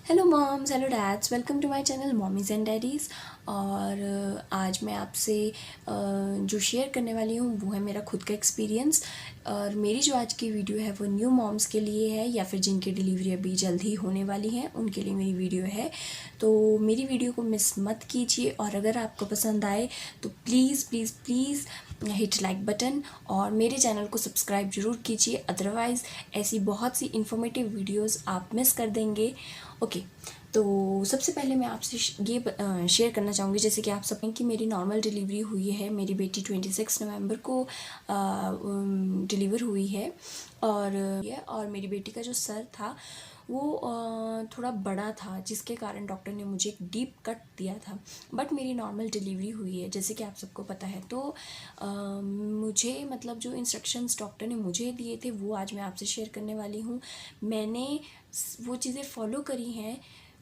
Hello moms, hello dads, welcome to my channel mommies and daddies. और आज मैं आपसे जो शेयर करने वाली हूँ वो है मेरा खुद का एक्सपीरियंस। और मेरी जो आज की वीडियो है वो न्यू मॉम्स के लिए है या फिर जिनकी डिलीवरी अभी जल्द ही होने वाली है उनके लिए मेरी वीडियो है। तो मेरी वीडियो को मिस मत कीजिए और अगर आपको पसंद आए तो please please please hit like button और मेरे चैनल को सब्सक्राइब ज़रूर कीजिए, अदरवाइज़ ऐसी बहुत सी इन्फॉर्मेटिव वीडियोस आप मिस कर देंगे। ओके, तो सबसे पहले मैं आपसे ये शेयर करना चाहूँगी, जैसे कि आप सब कि मेरी नॉर्मल डिलीवरी हुई है। मेरी बेटी 26 नवंबर को डिलीवर हुई है। और मेरी बेटी का जो सर था वो थोड़ा बड़ा था, जिसके कारण डॉक्टर ने मुझे एक डीप कट दिया था। बट मेरी नॉर्मल डिलीवरी हुई है, जैसे कि आप सबको पता है। तो मुझे मतलब जो इंस्ट्रक्शंस डॉक्टर ने मुझे दिए थे वो आज मैं आपसे शेयर करने वाली हूँ। मैंने वो चीज़ें फॉलो करी हैं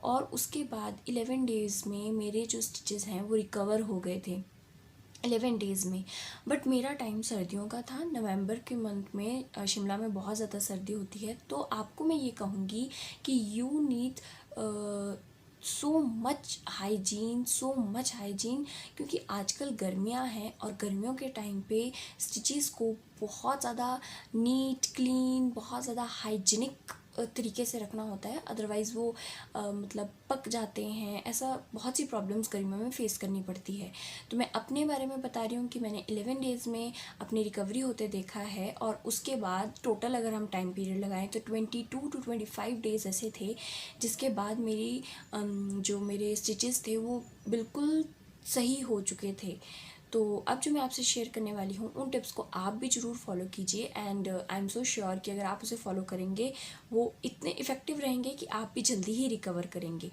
और उसके बाद 11 डेज़ में मेरे जो स्टिचेस हैं वो रिकवर हो गए थे 11 डेज़ में। बट मेरा टाइम सर्दियों का था, नवंबर के मंथ में शिमला में बहुत ज़्यादा सर्दी होती है। तो आपको मैं ये कहूँगी कि you need so much hygiene, क्योंकि आजकल गर्मियाँ हैं और गर्मियों के टाइम पे स्टिचेस को बहुत ज़्यादा नीट क्लीन, बहुत ज़्यादा हाइजीनिक तरीके से रखना होता है, अदरवाइज़ वो मतलब पक जाते हैं। ऐसा बहुत सी प्रॉब्लम्स गर्मियों में फेस करनी पड़ती है। तो मैं अपने बारे में बता रही हूँ कि मैंने 11 डेज़ में अपनी रिकवरी होते देखा है और उसके बाद टोटल अगर हम टाइम पीरियड लगाएं तो 22 टू 25 डेज़ ऐसे थे जिसके बाद मेरी जो मेरे स्टिचेस थे वो बिल्कुल सही हो चुके थे। तो अब जो मैं आपसे शेयर करने वाली हूँ उन टिप्स को आप भी ज़रूर फॉलो कीजिए and I am so sure कि अगर आप उसे फॉलो करेंगे वो इतने इफ़ेक्टिव रहेंगे कि आप भी जल्दी ही रिकवर करेंगे।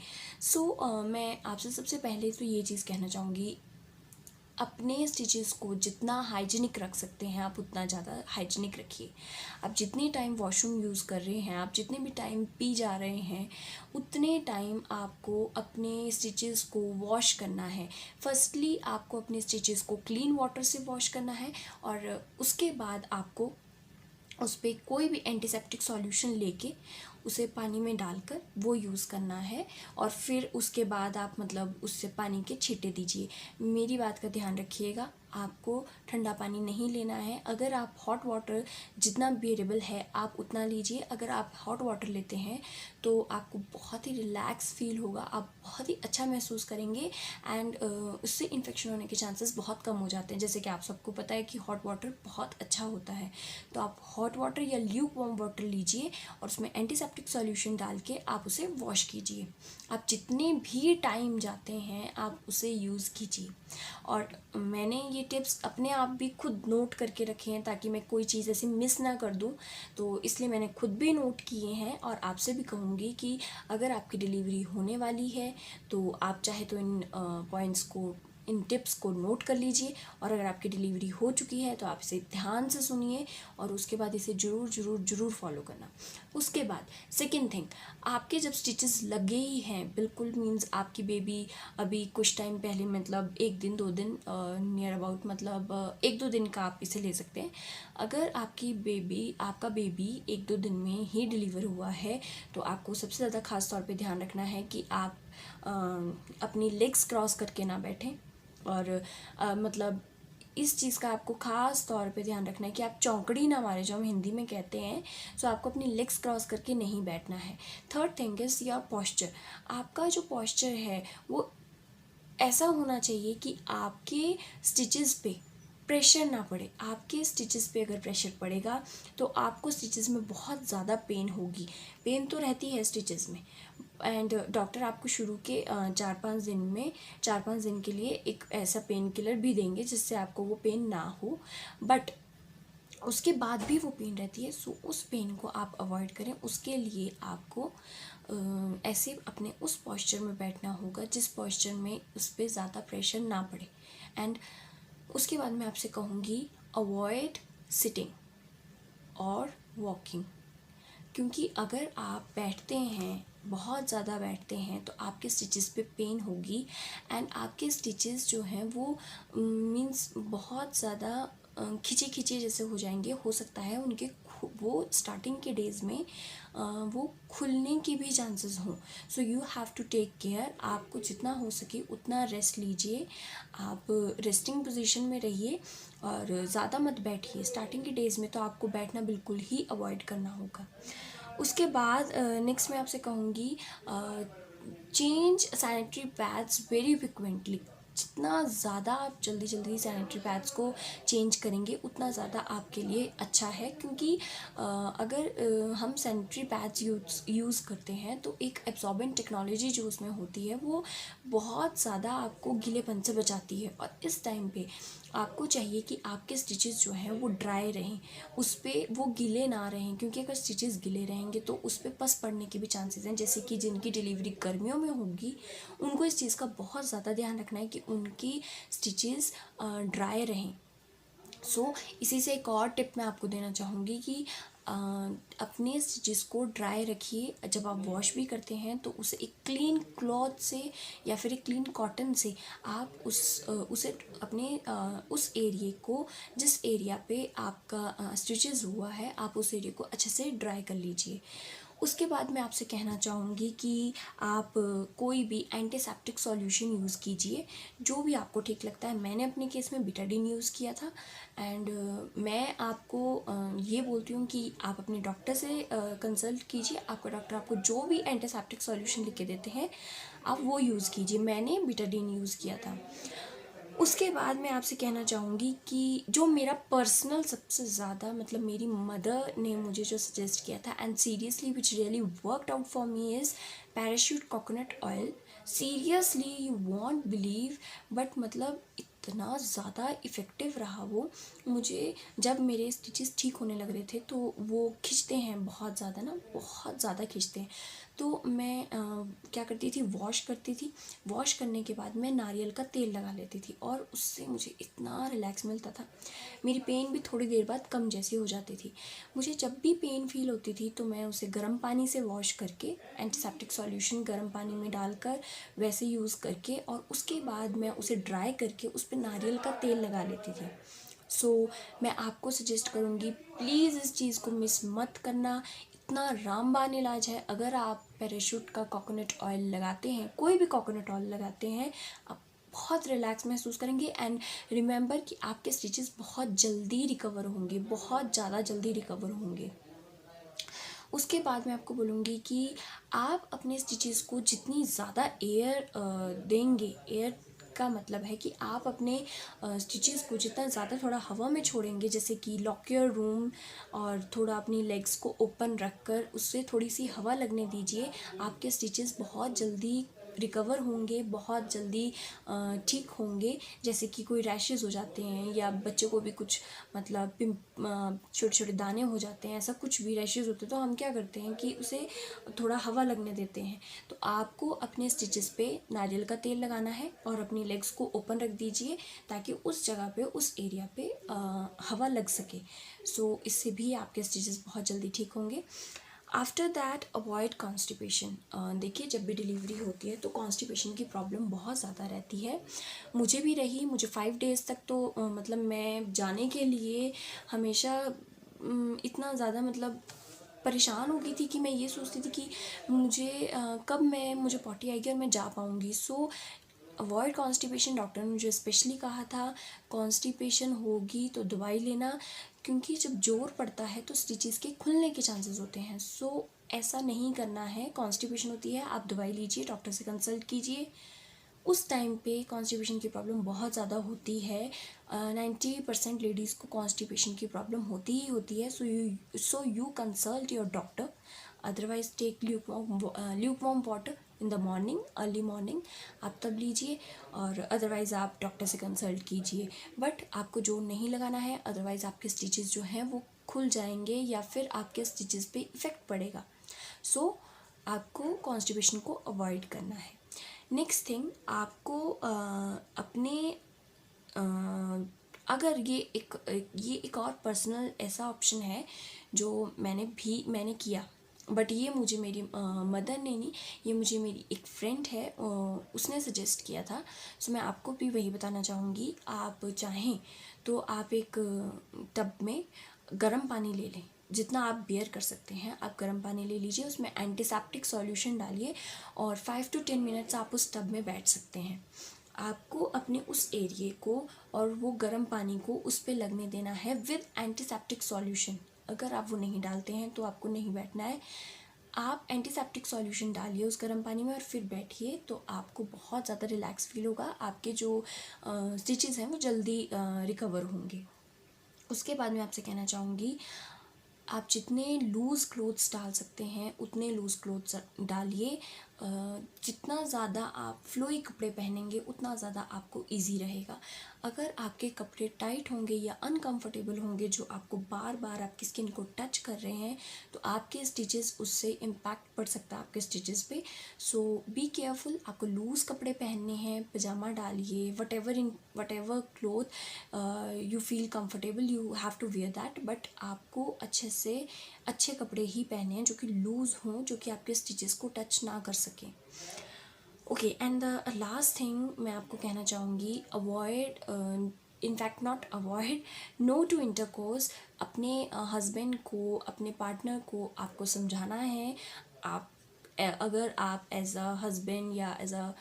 मैं आपसे सबसे पहले तो ये चीज़ कहना चाहूँगी, अपने स्टिचेस को जितना हाइजीनिक रख सकते हैं आप उतना ज़्यादा हाइजीनिक रखिए। आप जितने टाइम वॉशरूम यूज़ कर रहे हैं, आप जितने भी टाइम पी जा रहे हैं, उतने टाइम आपको अपने स्टिचेस को वॉश करना है। फर्स्टली आपको अपने स्टिचेस को क्लीन वाटर से वॉश करना है और उसके बाद आपको उस पर कोई भी एंटीसेप्टिक सॉल्यूशन लेके उसे पानी में डालकर वो यूज़ करना है और फिर उसके बाद आप मतलब उससे पानी के छींटे दीजिए। मेरी बात का ध्यान रखिएगा, आपको ठंडा पानी नहीं लेना है। अगर आप हॉट वाटर जितना बेरेबल है आप उतना लीजिए। अगर आप हॉट वाटर लेते हैं तो आपको बहुत ही रिलैक्स फील होगा, आप बहुत ही अच्छा महसूस करेंगे एंड उससे इन्फेक्शन होने के चांसेस बहुत कम हो जाते हैं। जैसे कि आप सबको पता है कि हॉट वाटर बहुत अच्छा होता है। तो आप हॉट वाटर या ल्यूक वार्म वाटर लीजिए और उसमें एंटीसेप्टिक सॉल्यूशन डाल के आप उसे वॉश कीजिए। आप जितने भी टाइम जाते हैं आप उसे यूज़ कीजिए। और मैंने ये टिप्स अपने आप भी खुद नोट करके रखे हैं ताकि मैं कोई चीज़ ऐसी मिस ना कर दूं, तो इसलिए मैंने खुद भी नोट किए हैं और आपसे भी कहूँगी कि अगर आपकी डिलीवरी होने वाली है तो आप चाहे तो इन टिप्स को नोट कर लीजिए। और अगर आपकी डिलीवरी हो चुकी है तो आप इसे ध्यान से सुनिए और उसके बाद इसे ज़रूर ज़रूर ज़रूर फॉलो करना। उसके बाद सेकंड थिंग, आपके जब स्टिचेस लगे ही हैं बिल्कुल, मींस आपकी बेबी अभी कुछ टाइम पहले मतलब 1 दिन 2 दिन नियर अबाउट मतलब 1-2 दिन का आप इसे ले सकते हैं। अगर आपका बेबी 1-2 दिन में ही डिलीवर हुआ है तो आपको सबसे ज़्यादा ख़ास तौर पे ध्यान रखना है कि आप अपनी लेग्स क्रॉस करके ना बैठें। और मतलब इस चीज़ का आपको ख़ास तौर पे ध्यान रखना है कि आप चौकड़ी ना मारे, जो हम हिंदी में कहते हैं। सो आपको अपनी लेग्स क्रॉस करके नहीं बैठना है। Third thing is your posture. आपका जो पॉस्चर है वो ऐसा होना चाहिए कि आपके स्टिचेस पे प्रेशर ना पड़े। आपके स्टिचेस पे अगर प्रेशर पड़ेगा तो आपको स्टिचेस में बहुत ज़्यादा पेन होगी। पेन तो रहती है स्टिचेस में एंड डॉक्टर आपको शुरू के 4-5 दिन के लिए एक ऐसा पेन किलर भी देंगे जिससे आपको वो पेन ना हो। बट उसके बाद भी वो पेन रहती है, सो उस पेन को आप अवॉइड करें। उसके लिए आपको ऐसे अपने उस पॉस्चर में बैठना होगा जिस पॉस्चर में उस पर ज़्यादा प्रेशर ना पड़े। एंड उसके बाद मैं आपसे कहूँगी, अवॉइड सिटिंग और वॉकिंग, क्योंकि अगर आप बैठते हैं, बहुत ज़्यादा बैठते हैं, तो आपके स्टिचेस पे पेन होगी एंड आपके स्टिचेस जो हैं वो मींस बहुत ज़्यादा खिंचे खिंचे जैसे हो जाएंगे। हो सकता है उनके वो स्टार्टिंग के डेज़ में वो खुलने की भी चांसेस हों। So you have to take care. आपको जितना हो सके उतना रेस्ट लीजिए, आप रेस्टिंग पोजीशन में रहिए और ज़्यादा मत बैठिए। स्टार्टिंग के डेज़ में तो आपको बैठना बिल्कुल ही अवॉइड करना होगा। उसके बाद नेक्स्ट मैं आपसे कहूँगी, change sanitary pads very frequently. जितना ज़्यादा आप जल्दी जल्दी सैनिटरी पैड्स को चेंज करेंगे उतना ज़्यादा आपके लिए अच्छा है, क्योंकि अगर हम सैनिटरी पैड्स यूज़ करते हैं तो एक एब्जॉर्बेंट टेक्नोलॉजी जो उसमें होती है वो बहुत ज़्यादा आपको गीलेपन से बचाती है। और इस टाइम पे आपको चाहिए कि आपके स्टिचेस जो हैं वो ड्राई रहें, उस पर वो गीले ना रहें, क्योंकि अगर स्टिचेस गीले रहेंगे तो उस पर पस पड़ने के भी चांसेस हैं। जैसे कि जिनकी डिलीवरी गर्मियों में होगी उनको इस चीज़ का बहुत ज़्यादा ध्यान रखना है कि उनकी स्टिचेस ड्राई रहें। सो इसी से एक और टिप मैं आपको देना चाहूँगी कि अपने स्टिचेस को ड्राई रखिए। जब आप वॉश भी करते हैं तो उसे एक क्लीन क्लॉथ से या फिर एक क्लीन कॉटन से आप उसे अपने उस एरिया को, जिस एरिया पे आपका स्टिचेस हुआ है, आप उस एरिया को अच्छे से ड्राई कर लीजिए। उसके बाद मैं आपसे कहना चाहूँगी कि आप कोई भी एंटीसेप्टिक सॉल्यूशन यूज़ कीजिए, जो भी आपको ठीक लगता है। मैंने अपने केस में बिटाडीन यूज़ किया था एंड मैं आपको ये बोलती हूँ कि आप अपने डॉक्टर से कंसल्ट कीजिए। आपका डॉक्टर आपको जो भी एंटीसेप्टिक सॉल्यूशन लिख के देते हैं आप वो यूज़ कीजिए। मैंने बिटाडीन यूज़ किया था। उसके बाद मैं आपसे कहना चाहूँगी कि जो मेरा पर्सनल सबसे ज़्यादा, मतलब मेरी मदर ने मुझे जो सजेस्ट किया था and seriously which really worked out for me is parachute coconut oil. Seriously you won't believe, but मतलब इतना ज़्यादा इफ़ेक्टिव रहा वो मुझे। जब मेरे स्टिचेस ठीक होने लग रहे थे तो वो खींचते हैं बहुत ज़्यादा ना, बहुत ज़्यादा खींचते हैं। तो मैं क्या करती थी, वॉश करती थी। वॉश करने के बाद मैं नारियल का तेल लगा लेती थी और उससे मुझे इतना रिलैक्स मिलता था। मेरी पेन भी थोड़ी देर बाद कम जैसी हो जाती थी। मुझे जब भी पेन फील होती थी तो मैं उसे गर्म पानी से वॉश करके, एंटीसेप्टिक सॉल्यूशन गर्म पानी में डालकर वैसे यूज़ करके, और उसके बाद मैं उसे ड्राई करके उस पर नारियल का तेल लगा लेती थी। मैं आपको सजेस्ट करूँगी, प्लीज़ इस चीज़ को मिस मत करना। इतना रामबान इलाज है। अगर आप पैराशूट का कोकोनट ऑयल लगाते हैं, कोई भी कोकोनट ऑयल लगाते हैं, आप बहुत रिलैक्स महसूस करेंगे। एंड रिमेंबर कि आपके स्टिचेस बहुत जल्दी रिकवर होंगे, बहुत ज़्यादा जल्दी रिकवर होंगे। उसके बाद मैं आपको बोलूँगी कि आप अपने स्टिचेस को जितनी ज़्यादा एयर देंगे, एयर का मतलब है कि आप अपने स्टिचेस को जितना ज़्यादा थोड़ा हवा में छोड़ेंगे, जैसे कि लॉक योर रूम और थोड़ा अपनी लेग्स को ओपन रख कर उससे थोड़ी सी हवा लगने दीजिए। आपके स्टिचेस बहुत जल्दी रिकवर होंगे, बहुत जल्दी ठीक होंगे। जैसे कि कोई रैशेज़ हो जाते हैं या बच्चों को भी कुछ मतलब छोटे छोटे दाने हो जाते हैं, ऐसा कुछ भी रैशेज़ होते हैं तो हम क्या करते हैं कि उसे थोड़ा हवा लगने देते हैं। तो आपको अपने स्टिचेस पे नारियल का तेल लगाना है और अपनी लेग्स को ओपन रख दीजिए ताकि उस जगह पे, उस एरिया पे हवा लग सके। इससे भी आपके स्टिचेस बहुत जल्दी ठीक होंगे। After that avoid constipation. देखिए, जब भी डिलीवरी होती है तो कॉन्स्टिपेशन की प्रॉब्लम बहुत ज़्यादा रहती है। मुझे भी रही। मुझे 5 डेज़ तक तो मतलब मैं जाने के लिए हमेशा इतना ज़्यादा मतलब परेशान हो गई थी कि मैं ये सोचती थी कि कब मुझे पॉटी आएगी और मैं जा पाऊँगी। Avoid constipation. डॉक्टर ने मुझे स्पेशली कहा था कॉन्स्टिपेशन होगी तो दवाई लेना, क्योंकि जब जोर पड़ता है तो स्टिचेस के खुलने के चांसेस होते हैं। ऐसा नहीं करना है। कॉन्स्टिपेशन होती है, आप दवाई लीजिए, डॉक्टर से कंसल्ट कीजिए। उस टाइम पे कॉन्स्टिपेशन की प्रॉब्लम बहुत ज़्यादा होती है। 90% लेडीज़ को कॉन्स्टिपेशन की प्रॉब्लम होती ही होती है। So you consult your doctor. Otherwise take lukewarm water in the morning, early morning आप तब लीजिए, और अदरवाइज़ आप डॉक्टर से कंसल्ट कीजिए। बट आपको जोर नहीं लगाना है, अदरवाइज़ आपके स्टिचेस जो हैं वो खुल जाएंगे या फिर आपके स्टिचेस पे इफ़ेक्ट पड़ेगा। आपको कॉन्स्टिपेशन को अवॉइड करना है। नेक्स्ट थिंग, आपको अपने अगर ये एक और पर्सनल ऐसा ऑप्शन है जो मैंने किया, बट ये मुझे मेरी मदर ने नहीं, ये मुझे मेरी एक फ्रेंड है उसने सजेस्ट किया था। मैं आपको भी वही बताना चाहूँगी। आप चाहें तो आप एक टब में गर्म पानी ले लें, जितना आप बेयर कर सकते हैं आप गर्म पानी ले लीजिए, उसमें एंटीसेप्टिक सॉल्यूशन डालिए और 5 to 10 मिनट्स आप उस टब में बैठ सकते हैं। आपको अपने उस एरिए को और वो गर्म पानी को उस पे लगने देना है विद एंटीसेप्टिक सॉल्यूशन। अगर आप वो नहीं डालते हैं तो आपको नहीं बैठना है। आप एंटीसेप्टिक सॉल्यूशन डालिए उस गर्म पानी में और फिर बैठिए, तो आपको बहुत ज़्यादा रिलैक्स फील होगा। आपके जो स्टिचेस हैं वो जल्दी रिकवर होंगे। उसके बाद मैं आपसे कहना चाहूँगी, आप जितने लूज़ क्लोथ्स डाल सकते हैं उतने लूज़ क्लोथ्स डालिए। जितना ज़्यादा आप फ्लोई कपड़े पहनेंगे उतना ज़्यादा आपको इजी रहेगा। अगर आपके कपड़े टाइट होंगे या अनकंफर्टेबल होंगे जो आपको बार बार आपकी स्किन को टच कर रहे हैं, तो आपके स्टिचेस उससे इम्पैक्ट पड़ सकता है आपके स्टिचेस पे। So be careful. आपको लूज़ कपड़े पहनने हैं, पजामा डालिए, whatever cloth you feel comfortable you have to wear that, but आपको अच्छे कपड़े ही पहने हैं जो कि लूज़ हों, जो कि आपके स्टिचेस को टच ना कर सकें। Okay, and the last thing मैं आपको कहना चाहूँगी, avoid, in fact not avoid, no to intercourse. अपने हस्बैंड को, अपने पार्टनर को आपको समझाना है। आप अगर आप एज अ हस्बैंड या एज अ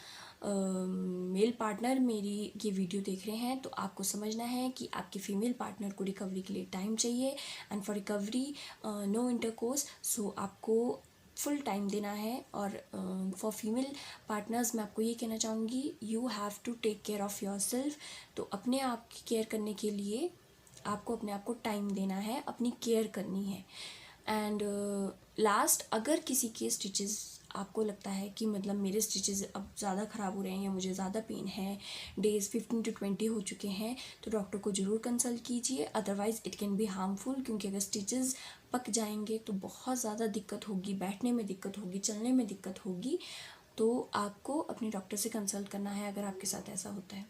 मेल पार्टनर मेरी ये वीडियो देख रहे हैं, तो आपको समझना है कि आपके फीमेल पार्टनर को रिकवरी के लिए टाइम चाहिए, and for recovery no intercourse. So आपको फुल टाइम देना है। और फॉर फीमेल पार्टनर्स मैं आपको ये कहना चाहूँगी, you have to take care of your self. तो अपने आप की केयर करने के लिए आपको अपने आप को टाइम देना है, अपनी केयर करनी है। एंड लास्ट, अगर किसी के स्टिचेस आपको लगता है कि मतलब मेरे स्टिचेस अब ज़्यादा ख़राब हो रहे हैं या मुझे ज़्यादा पेन है, डेज़ 15 to 20 हो चुके हैं, तो डॉक्टर को ज़रूर कंसल्ट कीजिए। Otherwise it can be harmful, क्योंकि अगर स्टिचेस पक जाएंगे तो बहुत ज़्यादा दिक्कत होगी, बैठने में दिक्कत होगी, चलने में दिक्कत होगी। तो आपको अपने डॉक्टर से कंसल्ट करना है अगर आपके साथ ऐसा होता है।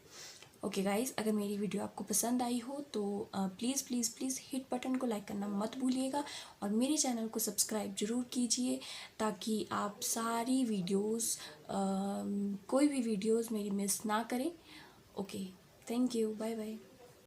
ओके गाइज़, अगर मेरी वीडियो आपको पसंद आई हो तो please please please hit button को लाइक करना मत भूलिएगा, और मेरे चैनल को सब्सक्राइब ज़रूर कीजिए, ताकि आप सारी वीडियोस, कोई भी वीडियोस मेरी मिस ना करें। Okay, thank you, bye bye.